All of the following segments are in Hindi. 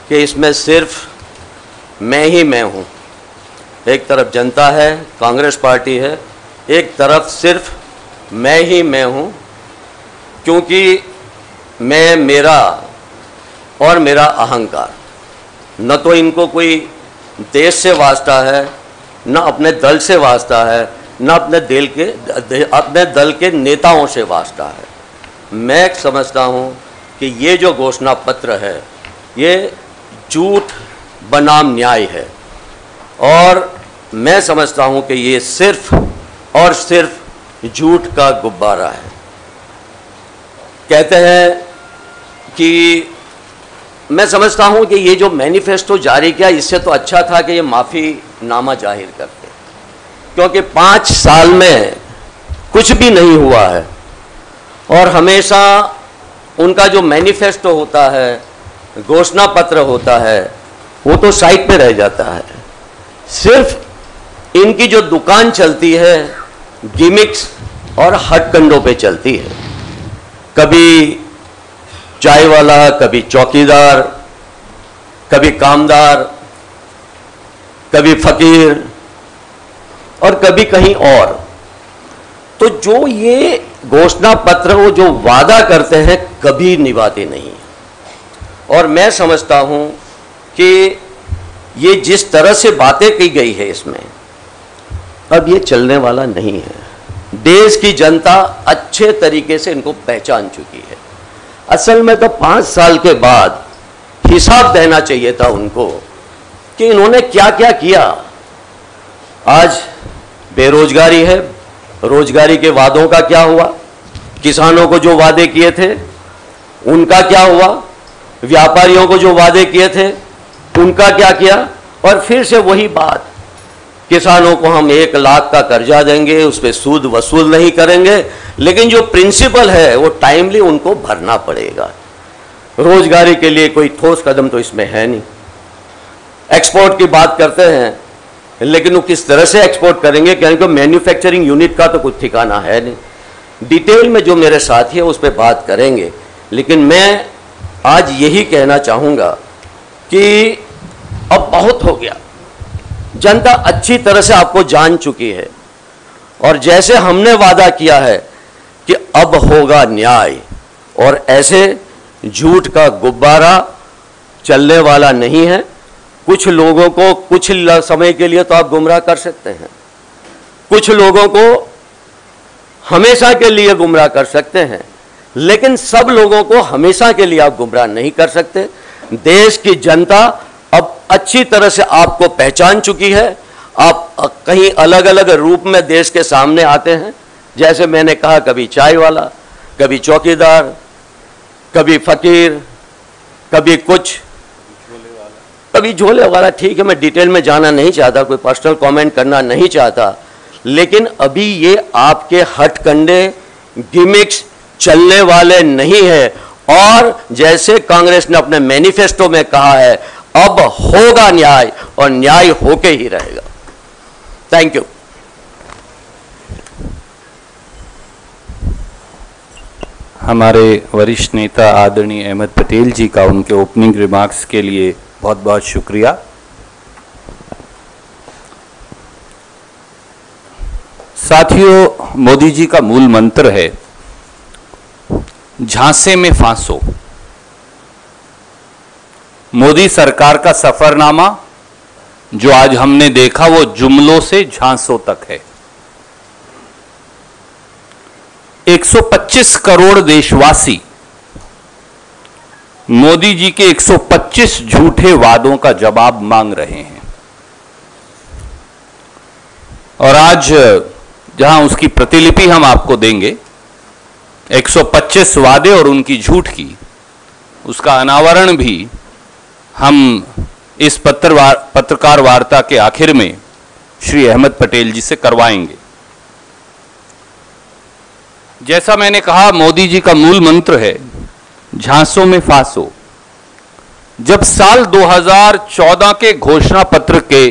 कि इसमें सिर्फ मैं ही मैं हूँ। एक तरफ जनता है, कांग्रेस पार्टी है, एक तरफ सिर्फ मैं ही मैं हूँ, क्योंकि मैं, मेरा और मेरा अहंकार। न तो इनको कोई देश से वास्ता है, न अपने दल से वास्ता है, न अपने दल के नेताओं से वास्ता है। मैं समझता हूँ कि ये जो घोषणा पत्र है ये झूठ बनाम न्याय है, और मैं समझता हूँ कि ये सिर्फ और सिर्फ झूठ का गुब्बारा है। कहते हैं कि मैं समझता हूँ कि ये जो मैनिफेस्टो जारी किया, इससे तो अच्छा था कि ये माफ़ीनामा जाहिर करते, क्योंकि 5 साल में कुछ भी नहीं हुआ है। और हमेशा उनका जो मैनिफेस्टो होता है, घोषणा पत्र होता है, वो तो साइड पे रह जाता है। सिर्फ इनकी जो दुकान चलती है गिमिक्स और हथकंडों पे चलती है। कभी चाय वाला, कभी चौकीदार, कभी कामदार, कभी फकीर और कभी कहीं और। तो जो ये घोषणा पत्र वो जो वादा करते हैं कभी निभाते नहीं। और मैं समझता हूं कि ये जिस तरह से बातें की गई है इसमें, अब ये चलने वाला नहीं है। देश की जनता अच्छे तरीके से इनको पहचान चुकी है। असल में तो 5 साल के बाद हिसाब देना चाहिए था उनको कि इन्होंने क्या क्या किया। आज बेरोजगारी है, रोजगारी के वादों का क्या हुआ? किसानों को जो वादे किए थे उनका क्या हुआ? व्यापारियों को जो वादे किए थे उनका क्या किया? और फिर से वही बात, किसानों को हम 1 लाख का कर्जा देंगे, उस पर सूद वसूल नहीं करेंगे, लेकिन जो प्रिंसिपल है वो टाइमली उनको भरना पड़ेगा। रोजगारी के लिए कोई ठोस कदम तो इसमें है नहीं। एक्सपोर्ट की बात करते हैं, लेकिन वो किस तरह से एक्सपोर्ट करेंगे, क्योंकि मैन्युफैक्चरिंग यूनिट का तो कुछ ठिकाना है नहीं। डिटेल में जो मेरे साथी है उस पर बात करेंगे, लेकिन मैं आज यही कहना चाहूँगा कि अब बहुत हो गया। जनता अच्छी तरह से आपको जान चुकी है, और जैसे हमने वादा किया है कि अब होगा न्याय, और ऐसे झूठ का गुब्बारा चलने वाला नहीं है। कुछ लोगों को कुछ समय के लिए तो आप गुमराह कर सकते हैं, कुछ लोगों को हमेशा के लिए गुमराह कर सकते हैं, लेकिन सब लोगों को हमेशा के लिए आप गुमराह नहीं कर सकते। देश की जनता अब अच्छी तरह से आपको पहचान चुकी है। आप कहीं अलग अलग रूप में देश के सामने आते हैं, जैसे मैंने कहा, कभी चाय वाला, कभी चौकीदार, कभी फकीर, कभी कुछ, कभी झोले वाला। ठीक है, मैं डिटेल में जाना नहीं चाहता, कोई पर्सनल कमेंट करना नहीं चाहता, लेकिन अभी ये आपके हथकंडे गिमिक्स चलने वाले नहीं है। और जैसे कांग्रेस ने अपने मैनिफेस्टो में कहा है, अब होगा न्याय, और न्याय होके ही रहेगा। Thank you. हमारे वरिष्ठ नेता आदरणीय अहमद पटेल जी का उनके ओपनिंग रिमार्क्स के लिए बहुत बहुत शुक्रिया। साथियों, मोदी जी का मूल मंत्र है झांसे में फांसो। मोदी सरकार का सफरनामा जो आज हमने देखा वो जुमलों से झांसों तक है। 125 करोड़ देशवासी मोदी जी के 125 झूठे वादों का जवाब मांग रहे हैं, और आज जहां उसकी प्रतिलिपि हम आपको देंगे 125 वादे और उनकी झूठ की, उसका अनावरण भी हम इस पत्रकार वार्ता के आखिर में श्री अहमद पटेल जी से करवाएंगे। जैसा मैंने कहा, मोदी जी का मूल मंत्र है झांसों में फांसो। जब साल 2014 के घोषणा पत्र के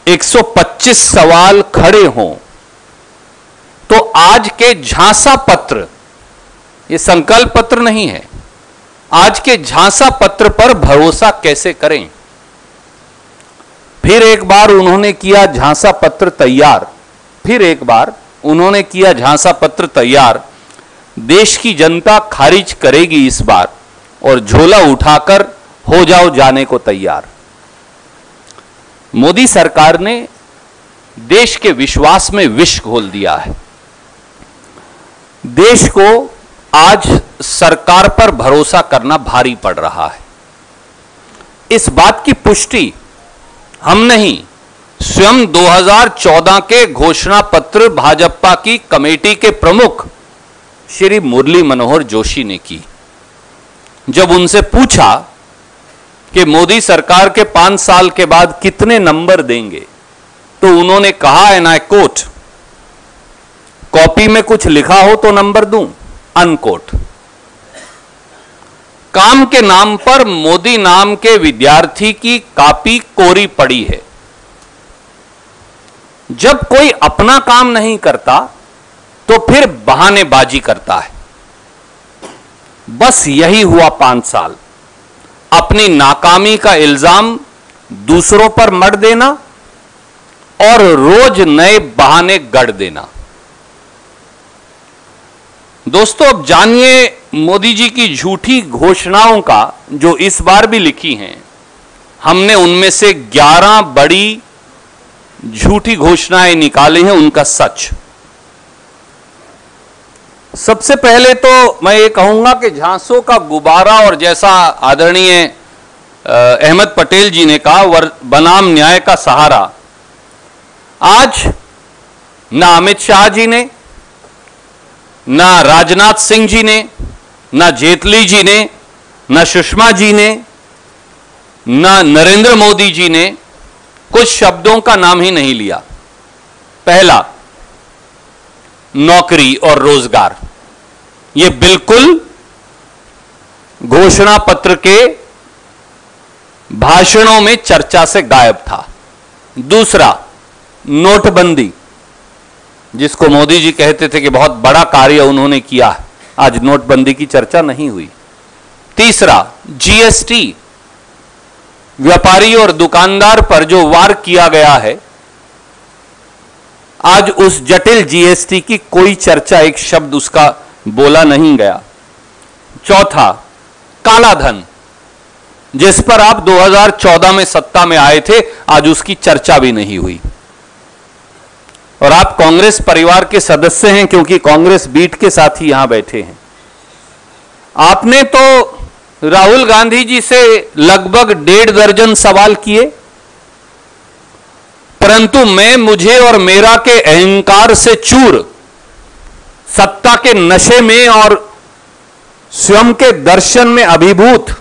125 सवाल खड़े हों, तो आज के झांसा पत्र, ये संकल्प पत्र नहीं है, आज के झांसा पत्र पर भरोसा कैसे करें? फिर एक बार उन्होंने किया झांसा पत्र तैयार, फिर एक बार उन्होंने किया झांसा पत्र तैयार। देश की जनता खारिज करेगी इस बार, और झोला उठाकर हो जाओ जाने को तैयार। मोदी सरकार ने देश के विश्वास में विष घोल दिया है। देश को आज सरकार पर भरोसा करना भारी पड़ रहा है। इस बात की पुष्टि हम नहीं, स्वयं 2014 के घोषणा पत्र भाजपा की कमेटी के प्रमुख श्री मुरली मनोहर जोशी ने की। जब उनसे पूछा कि मोदी सरकार के 5 साल के बाद कितने नंबर देंगे, तो उन्होंने कहा, एंड आई कोट, कॉपी में कुछ लिखा हो तो नंबर दूं, अनकोट। काम के नाम पर मोदी नाम के विद्यार्थी की कॉपी कोरी पड़ी है। जब कोई अपना काम नहीं करता तो फिर बहानेबाजी करता है। बस यही हुआ 5 साल, अपनी नाकामी का इल्जाम दूसरों पर मढ़ देना और रोज नए बहाने गढ़ देना। दोस्तों, अब जानिए मोदी जी की झूठी घोषणाओं का, जो इस बार भी लिखी हैं। हमने उनमें से 11 बड़ी झूठी घोषणाएं निकाली हैं, उनका सच। सबसे पहले तो मैं ये कहूंगा कि झांसों का गुब्बारा, और जैसा आदरणीय अहमद पटेल जी ने कहा, बनाम न्याय का सहारा। आज ना अमित शाह जी ने, ना राजनाथ सिंह जी ने, ना जेटली जी ने, ना सुषमा जी ने, ना नरेंद्र मोदी जी ने कुछ शब्दों का नाम ही नहीं लिया। पहला, नौकरी और रोजगार, यह बिल्कुल घोषणा पत्र के भाषणों में चर्चा से गायब था। दूसरा, नोटबंदी, जिसको मोदी जी कहते थे कि बहुत बड़ा कार्य उन्होंने किया, आज नोटबंदी की चर्चा नहीं हुई। तीसरा, जीएसटी, व्यापारी और दुकानदार पर जो वार किया गया है, आज उस जटिल जीएसटी की कोई चर्चा, एक शब्द उसका बोला नहीं गया। चौथा, काला धन, जिस पर आप 2014 में सत्ता में आए थे, आज उसकी चर्चा भी नहीं हुई। और आप कांग्रेस परिवार के सदस्य हैं, क्योंकि कांग्रेस बीट के साथ ही यहां बैठे हैं। आपने तो राहुल गांधी जी से लगभग 1.5 दर्जन सवाल किए, परंतु मैं, मुझे और मेरा के अहंकार से चूर, सत्ता के नशे में और स्वयं के दर्शन में अभिभूत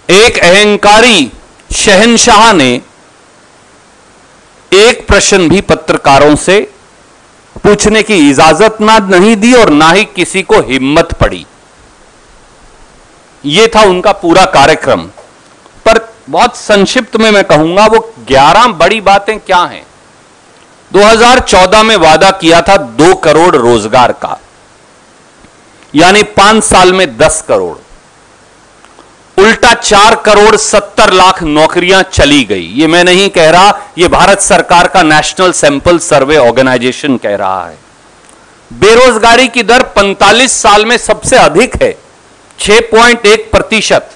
एक अहंकारी शहंशाह ने एक प्रश्न भी पत्रकारों से पूछने की इजाजत ना नहीं दी, और ना ही किसी को हिम्मत पड़ी। यह था उनका पूरा कार्यक्रम। पर बहुत संक्षिप्त में मैं कहूंगा, वो 11 बड़ी बातें क्या हैं। 2014 में वादा किया था 2 करोड़ रोजगार का, यानी 5 साल में 10 करोड़। उल्टा 4 करोड़ 70 लाख नौकरियां चली गई। ये मैं नहीं कह रहा, ये भारत सरकार का नेशनल सैंपल सर्वे ऑर्गेनाइजेशन कह रहा है। बेरोजगारी की दर 45 साल में सबसे अधिक है, 6.1%।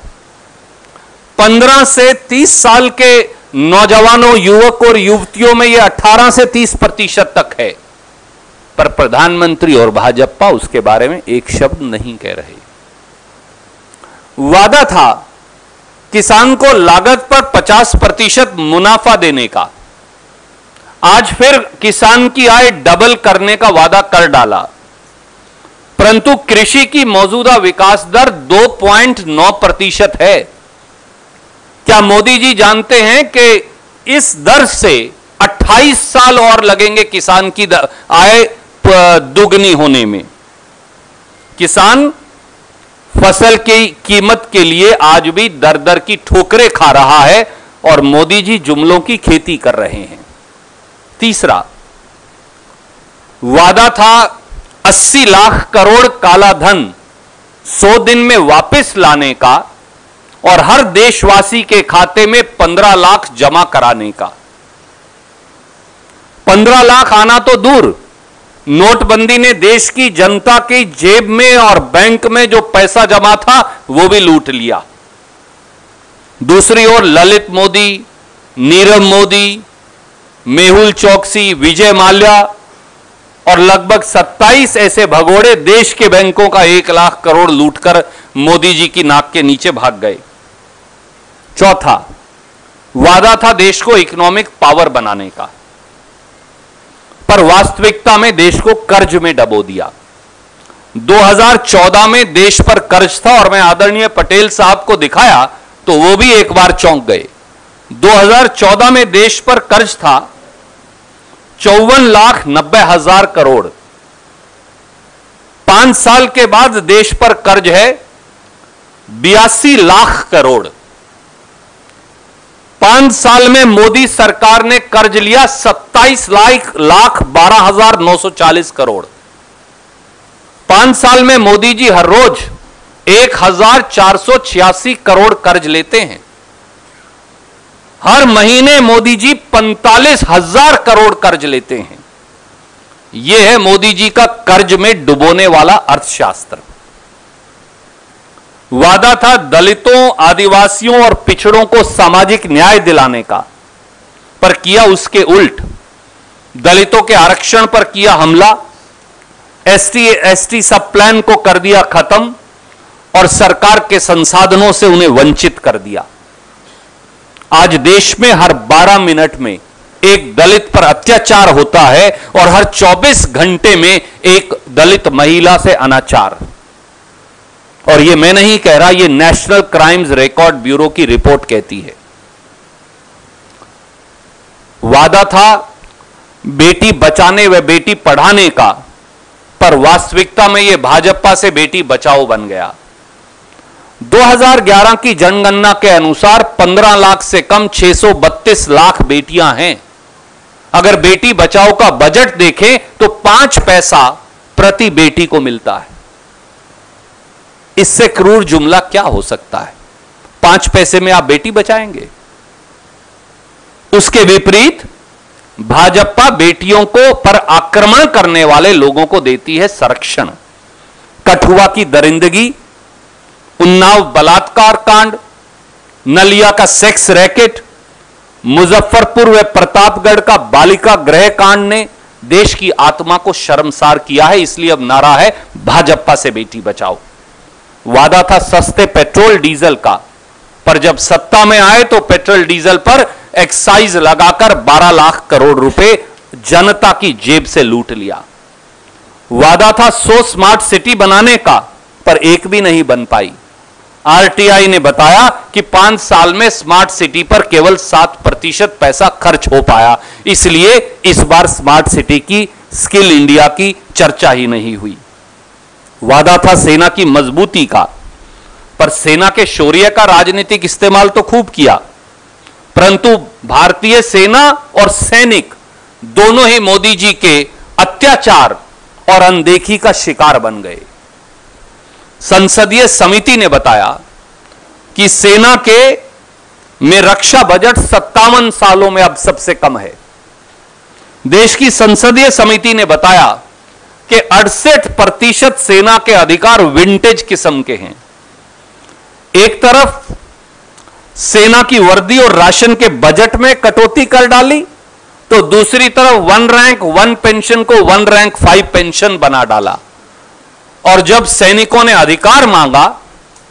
15 से 30 साल के नौजवानों, युवक और युवतियों में यह 18 से 30% तक है। पर प्रधानमंत्री और भाजपा उसके बारे में एक शब्द नहीं कह रहे। वादा था किसान को लागत पर 50% मुनाफा देने का। आज फिर किसान की आय डबल करने का वादा कर डाला, परंतु कृषि की मौजूदा विकास दर 2.9% है। क्या मोदी जी जानते हैं कि इस दर से 28 साल और लगेंगे किसान की आय दुगनी होने में? किसान फसल की कीमत के लिए आज भी दर दर की ठोकरें खा रहा है, और मोदी जी जुमलों की खेती कर रहे हैं। तीसरा वादा था 80 लाख करोड़ काला धन 100 दिन में वापस लाने का और हर देशवासी के खाते में 15 लाख जमा कराने का। 15 लाख आना तो दूर, नोटबंदी ने देश की जनता की जेब में और बैंक में जो पैसा जमा था वो भी लूट लिया। दूसरी ओर ललित मोदी, नीरव मोदी, मेहुल चौकसी, विजय माल्या और लगभग 27 ऐसे भगोड़े देश के बैंकों का 1 लाख करोड़ लूटकर मोदी जी की नाक के नीचे भाग गए। चौथा, वादा था देश को इकोनॉमिक पावर बनाने का, पर वास्तविकता में देश को कर्ज में डबो दिया। 2014 में देश पर कर्ज था और मैं आदरणीय पटेल साहब को दिखाया तो वो भी एक बार चौंक गए। 2014 में देश पर कर्ज था 54,90,000 करोड़। 5 साल के बाद देश पर कर्ज है 82 लाख करोड़। 5 साल में मोदी सरकार ने कर्ज लिया 27,12,940 करोड़। 5 साल में मोदी जी हर रोज 1,486 करोड़ कर्ज लेते हैं। हर महीने मोदी जी 45,000 करोड़ कर्ज लेते हैं। यह है मोदी जी का कर्ज में डुबोने वाला अर्थशास्त्र। वादा था दलितों, आदिवासियों और पिछड़ों को सामाजिक न्याय दिलाने का, पर किया उसके उल्ट। दलितों के आरक्षण पर किया हमला, एसटी सब प्लान को कर दिया खत्म और सरकार के संसाधनों से उन्हें वंचित कर दिया। आज देश में हर 12 मिनट में एक दलित पर अत्याचार होता है और हर 24 घंटे में एक दलित महिला से अनाचार। और ये मैं नहीं कह रहा, ये नेशनल क्राइम्स रिकॉर्ड ब्यूरो की रिपोर्ट कहती है। वादा था बेटी बचाने व बेटी पढ़ाने का, पर वास्तविकता में यह भाजपा से बेटी बचाओ बन गया। 2011 की जनगणना के अनुसार 15 लाख से कम 632 लाख बेटियां हैं। अगर बेटी बचाओ का बजट देखें तो 5 पैसा प्रति बेटी को मिलता है। इससे क्रूर जुमला क्या हो सकता है? 5 पैसे में आप बेटी बचाएंगे? उसके विपरीत भाजपा बेटियों को पर आक्रमण करने वाले लोगों को देती है संरक्षण। कठुआ की दरिंदगी, उन्नाव बलात्कार कांड, नलिया का सेक्स रैकेट, मुजफ्फरपुर व प्रतापगढ़ का बालिका गृह कांड ने देश की आत्मा को शर्मसार किया है। इसलिए अब नारा है भाजपा से बेटी बचाओ। वादा था सस्ते पेट्रोल डीजल का, पर जब सत्ता में आए तो पेट्रोल डीजल पर एक्साइज लगाकर 12 लाख करोड़ रुपए जनता की जेब से लूट लिया। वादा था 100 स्मार्ट सिटी बनाने का, पर एक भी नहीं बन पाई। आरटीआई ने बताया कि 5 साल में स्मार्ट सिटी पर केवल 7% पैसा खर्च हो पाया। इसलिए इस बार स्मार्ट सिटी की, स्किल इंडिया की चर्चा ही नहीं हुई। वादा था सेना की मजबूती का, पर सेना के शौर्य का राजनीतिक इस्तेमाल तो खूब किया, परंतु भारतीय सेना और सैनिक दोनों ही मोदी जी के अत्याचार और अनदेखी का शिकार बन गए। संसदीय समिति ने बताया कि सेना के में रक्षा बजट 57 सालों में अब सबसे कम है। देश की संसदीय समिति ने बताया कि 68% सेना के अधिकार विंटेज किस्म के हैं। एक तरफ सेना की वर्दी और राशन के बजट में कटौती कर डाली, तो दूसरी तरफ 1 रैंक 1 पेंशन को 1 रैंक 5 पेंशन बना डाला। और जब सैनिकों ने अधिकार मांगा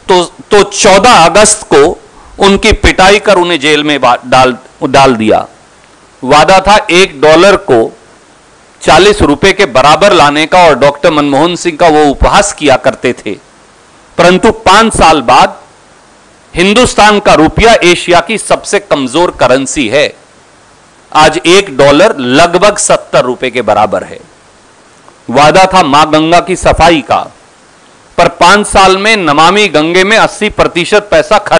तो 14 अगस्त को उनकी पिटाई कर उन्हें जेल में डाल दिया। वादा था $1 को 40 रुपए के बराबर लाने का, और डॉक्टर मनमोहन सिंह का वो उपहास किया करते थे। परंतु 5 साल बाद हिंदुस्तान का रुपया एशिया की सबसे कमजोर करेंसी है। आज $1 लगभग 70 रुपए के बराबर है। वादा था मां गंगा की सफाई का, पर 5 साल में नमामि गंगे में 80% पैसा खर्च